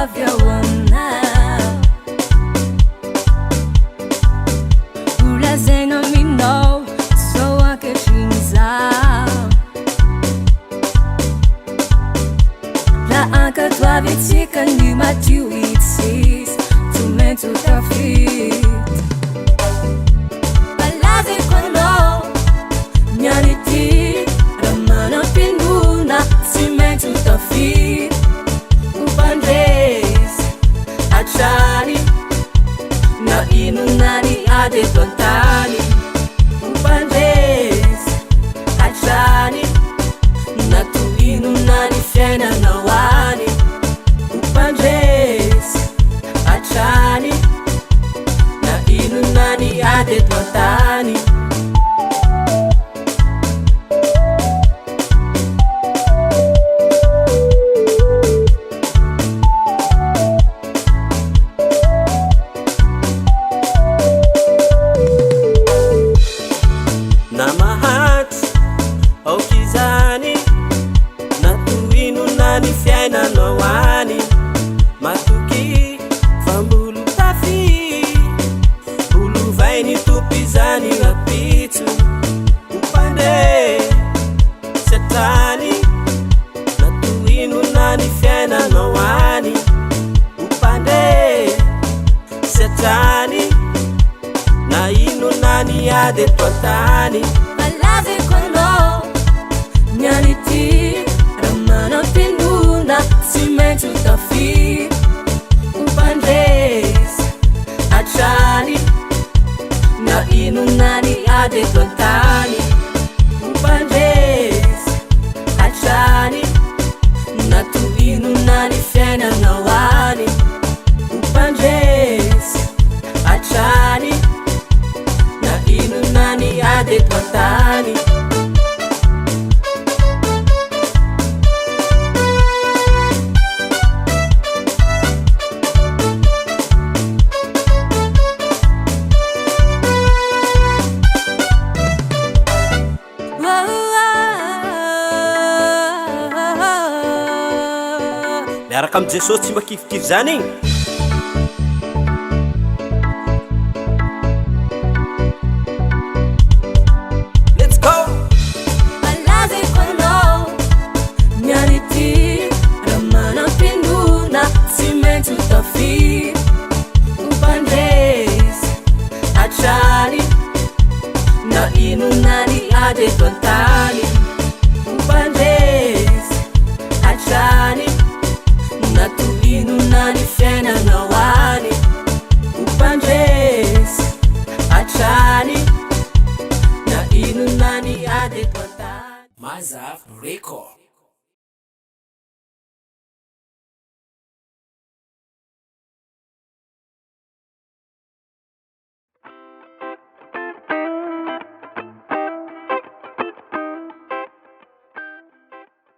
aviaona ulazena minao so anketrin'izao la ankatoavitsika ny madio itsis tsy maintsy tafity balaziko anao mianity raha manam-pinona tsy maintsy tafity upandresy atrany na inonany adeto antany upandresy atrany na toinonany fiainanao any upandresy atrany na inonany adeto antany namahatsy aokizany na toinonany fiainanao any matoky fambolo tafy olo vainy topizany napitso upande setany na toinonany fiainanao any upande setany na inonany adeto antany balaziko anao mianity raha manam-pinona tsy maintsy tafity upandresy atrany na inonany adeto antany upandresy atrany na toinonany fiainanao any upandresy atrany na inonany adeto antany miaraka am' jesosy tsy makifikivy zany igny